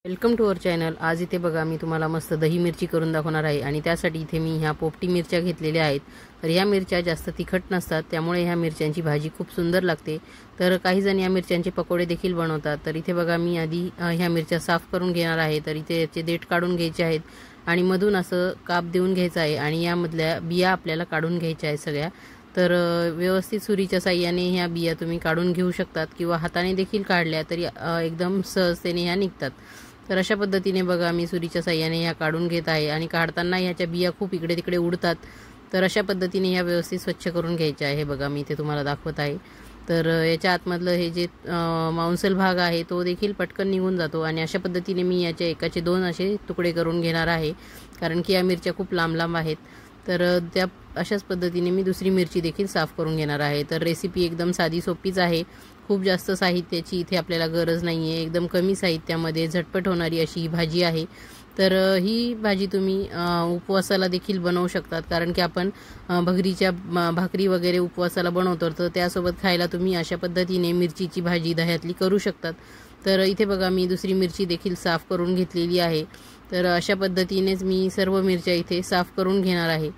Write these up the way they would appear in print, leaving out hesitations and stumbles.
Welcome to our channel. आज इथे बघा मी तुम्हाला मस्त दही मिरची करून दाखवणार आहे आणि त्यासाठी इथे मी ह्या पोपटी मिरच्या घेतलेल्या आहेत। तर ह्या मिरच्या जास्त तिखट नसतात, त्यामुळे ह्या मिरच्यांची भाजी खूप सुंदर लागते। तर काही जण या मिरच्यांचे पकोडे देखील बनवतात। तर इथे बघा मी आधी ह्या मिरच्या साफ करून घेणार आहे। तर इथे याचे देठ काढून घ्यायचे आहेत आणि मधून असं काप देऊन घ्यायचं आहे आणि यामधल्या बिया आपल्याला काढून घ्यायच्या आहेत सगळ्या। तर व्यवस्थित सुरीच्या साहाय्याने ह्या बिया तुम्ही काढून घेऊ शकतात किंवा हाताने देखील काढल्या तरी एकदम सहजतेने ह्या निघतात। तर अशा पद्धतीने बघा मी सुरीच्या साहाय्याने ह्या काढून घेत आहे आणि काढताना ह्याच्या बिया खूप इकडे तिकडे उडतात। तर अशा पद्धतीने ह्या व्यवस्थित स्वच्छ करून घ्यायच्या आहे। बघा मी इथे तुम्हाला दाखवत आहे। तर याच्या आतमधलं हे जे मांसल भाग आहे तो देखील पटकन निघून जातो आणि अशा पद्धतीने मी याच्या एकाचे 2 असे तुकडे करून घेणार आहे, कारण की या मिरच्या खूप लांब लांब आहेत। तर त्या अशाच पद्धतीने मी दुसरी मिरची देखील साफ करून घेणार आहे। तर रेसिपी एकदम साधी सोपीच आहे। खूप जास्त साहित्याची इथे आपल्याला गरज नाही आहे। एकदम कमी साहित्यामध्ये झटपट होणारी अशी ही भाजी आहे। तर ही भाजी तुम्ही उपवासाला देखील बनवू शकतात, कारण की आपण भगरीच्या भाकरी वगैरे उपवासाला बनवतो, तर त्यासोबत खायला तुम्ही अशा पद्धतीने मिरचीची भाजी दह्यातली करू शकतात। तर इथे बघा मी दुसरी मिरची देखील साफ करून घेतलेली आहे। तर अशा पद्धतीनेच मी सर्व मिरच्या इथे साफ करून घेणार आहे।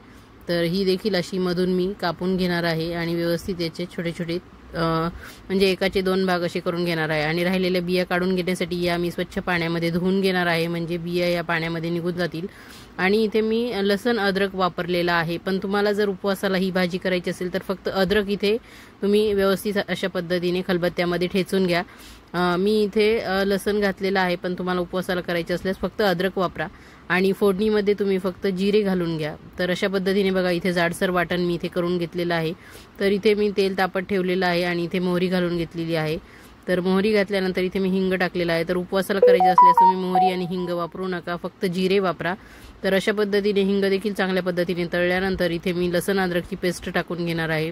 तर ही देखील अशी मधून मी कापून घेणार आहे आणि व्यवस्थित याचे छोटे छोटे म्हणजे एकाचे 2 भाग असे करून घेणार आहे आणि राहिलेल्या बिया काढून घेण्यासाठी या मी स्वच्छ पाण्यामध्ये धुवून घेणार आहे, म्हणजे बिया या पाण्यामध्ये निघून जातील। आणि इथे मी लसूण अद्रक वापरलेला आहे, पण तुम्हाला जर उपवासाला ही भाजी करायची असेल तर फक्त अद्रक इथे तुम्ही व्यवस्थित अशा पद्धतीने खलबत्त्यामध्ये ठेचून घ्या। मी इथे लसूण घातलेला आहे, पण तुम्हाला उपवासाला करायचे असल्यास फक्त अद्रक वापरा आणि फोडणीमध्ये तुम्ही फक्त जिरे घालून घ्या। तर अशा पद्धतीने बघा इथे जाडसर वाटण मी इथे करून घेतलेलं आहे। तर इथे मी तेल तापत ठेवलेलं आहे आणि इथे मोहरी घालून घेतलेली आहे। तर मोहरी घातल्यानंतर इथे मी हिंग टाकलेला आहे। तर उपवासाला करायचे असल्यास तुम्ही मोहरी आणि हिंग वापरू नका, फक्त जिरे वापरा। तर अशा पद्धतीने हिंग देखील चांगल्या पद्धतीने तळल्यानंतर इथे मी लसूण अद्रकची पेस्ट टाकून घेणार आहे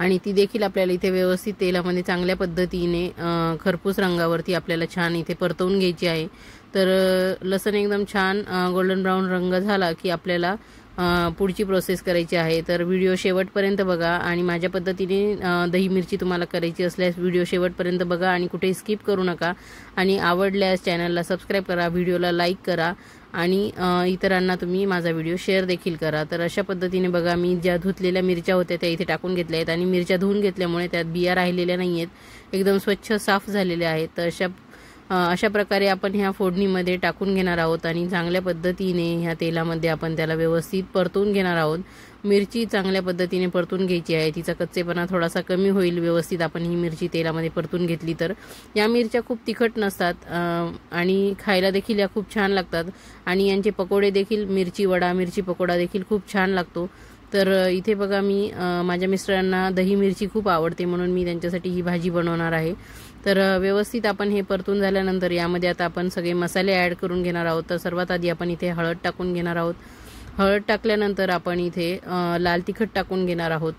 आणि ती देखील आपल्याला इथे व्यवस्थित तेलामध्ये चांगल्या पद्धतीने खरपूस रंगावरती आपल्याला छान इथे परतवून घ्यायची आहे। तर लसूण एकदम छान गोल्डन ब्राऊन रंग झाला की आपल्याला पुढची प्रोसेस करायची आहे। तर व्हिडिओ शेवटपर्यंत बघा आणि माझ्या पद्धतीने दही मिरची तुम्हाला करायची असल्यास व्हिडिओ शेवटपर्यंत बघा आणि कुठे स्किप करू नका। आणि आवडल्यास चॅनलला सबस्क्राईब करा, व्हिडिओला लाईक करा आणि इतरांना तुम्ही माझा व्हिडिओ शेअर देखील करा। तर अशा पद्धतीने बघा मी ज्या धुतलेल्या मिरच्या होत्या त्या इथे टाकून घेतल्या आहेत आणि मिरच्या धुवून घेतल्यामुळे त्यात बिया राहिलेल्या नाही आहेत, एकदम स्वच्छ साफ झालेल्या आहेत। तर अशा प्रकारे आपण ह्या फोडणीमध्ये टाकून घेणार आहोत आणि चांगल्या पद्धतीने ह्या तेलामध्ये आपण त्याला व्यवस्थित परतून घेणार आहोत। मिरची चांगल्या पद्धतीने परतून घ्यायची आहे, तिचा कच्चेपणा थोडासा कमी होईल व्यवस्थित आपण ही मिरची तेलामध्ये परतून घेतली तर। या मिरच्या खूप तिखट नसतात आणि खायला देखील या खूप छान लागतात आणि यांचे पकोडे देखील मिरची वडा, मिरची पकोडा देखील खूप छान लागतो। तर इथे बघा मी माझ्या मिस्टरांना दही मिरची खूप आवडते, म्हणून मी त्यांच्यासाठी ही भाजी बनवणार आहे। तर व्यवस्थित आपण हे परतून झाल्यानंतर यामध्ये आता आपण सगळे मसाले ॲड करून घेणार आहोत। तर सर्वात आधी आपण इथे हळद टाकून घेणार आहोत। हळद टाकल्यानंतर आपण इथे लाल तिखट टाकून घेणार आहोत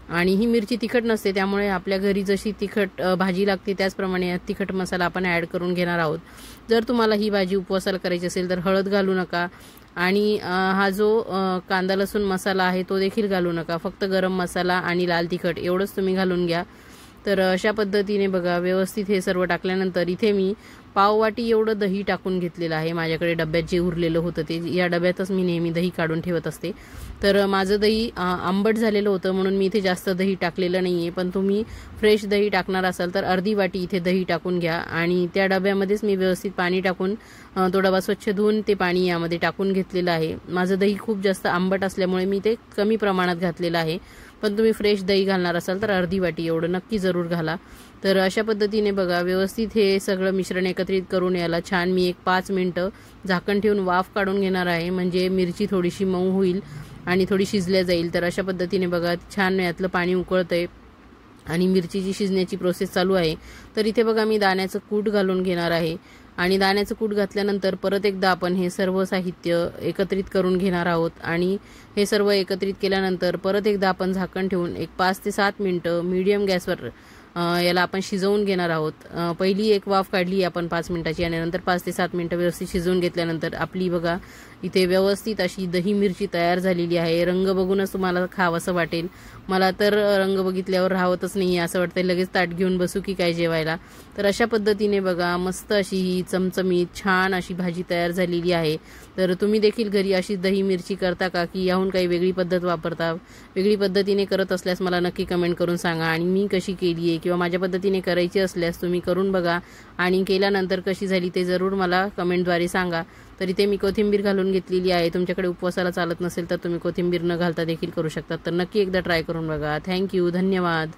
आणि ही मिरची तिखट नसते, त्यामुळे आपल्या घरी जशी तिखट भाजी लागते त्याचप्रमाणे तिखट मसाला आपण ॲड करून घेणार आहोत। जर तुम्हाला ही भाजी उपवासाला करायची असेल तर हळद घालू नका आणि हा जो कांदा लसूण मसाला आहे तो देखील घालू नका, फक्त गरम मसाला आणि लाल तिखट एवढंच तुम्ही घालून घ्या। तर अशा पद्धतीने बघा व्यवस्थित हे सर्व टाकल्यानंतर इथे मी पाववाटी एवढं दही टाकून घेतलेलं आहे। माझ्याकडे डब्यात जे उरलेलं होतं ते या डब्यातच मी नेहमी दही काढून ठेवत असते। तर माझं दही आंबट झालेलं होतं म्हणून मी इथे जास्त दही टाकलेलं नाही आहे, पण तुम्ही फ्रेश दही टाकणार असाल तर अर्धी वाटी इथे दही टाकून घ्या आणि त्या डब्यामध्येच मी व्यवस्थित पाणी टाकून तो डबा स्वच्छ धुवून ते पाणी यामध्ये टाकून घेतलेलं आहे। माझं दही खूप जास्त आंबट असल्यामुळे मी ते कमी प्रमाणात घातलेलं आहे, पण तुम्ही फ्रेश दही घालणार असाल तर अर्धी वाटी एवढं नक्की जरूर घाला। तर अशा पद्धतीने बघा व्यवस्थित हे सगळं मिश्रण एकत्रित करून याला छान मी एक 5 मिनिटं झाकण ठेवून वाफ काढून घेणार आहे, म्हणजे मिरची थोडीशी मऊ होईल आणि थोडी शिजल्या जाईल। तर अशा पद्धतीने बघा छान यातलं पाणी उकळतंय आणि मिरचीची शिजण्याची प्रोसेस चालू आहे। तर इथे बघा मी दाण्याचं कूट घालून घेणार आहे आणि दाण्याचं कूट घातल्यानंतर परत एकदा आपण हे सर्व साहित्य एकत्रित करून घेणार आहोत आणि हे सर्व एकत्रित केल्यानंतर परत एकदा आपण झाकण ठेवून एक 5 ते 7 मिनिटं मीडियम गॅसवर याला आपण शिजवून घेणार आहोत। पहिली एक वाफ काढली आपण 5 मिनिटाची आणि नंतर 5 ते 7 मिनिटं व्यवस्थित शिजवून घेतल्यानंतर आपली बघा इथे व्यवस्थित अशी दही मिरची तयार झालेली आहे। रंग बघूनच तुम्हाला खावंसं वाटेल। मला तर रंग बघितल्यावर राहतच नाही, असं वाटतंय लगेच ताट घेऊन बसू की काय जेवायला। तर अशा पद्धतीने बघा मस्त अशी ही चमचमीत छान अशी भाजी तयार झालेली आहे। तर तुम्ही देखील घरी अशी दही मिरची करता का, की याहून काही वेगळी पद्धत वापरता? वेगळी पद्धतीने करत असल्यास मला नक्की कमेंट करून सांगा आणि मी कशी केली आहे किंवा माझ्या पद्धतीने करायची असल्यास तुम्ही करून बघा आणि केल्यानंतर कशी झाली ते जरूर मला कमेंटद्वारे सांगा। तर इथे मी कोथिंबीर घालून घेतलेली आहे। तुमच्याकडे उपवासाला चालत नसेल तर तुम्ही कोथिंबीर न घालता देखील करू शकता। तर नक्की एकदा ट्राय करून बघा। थँक्यू, धन्यवाद।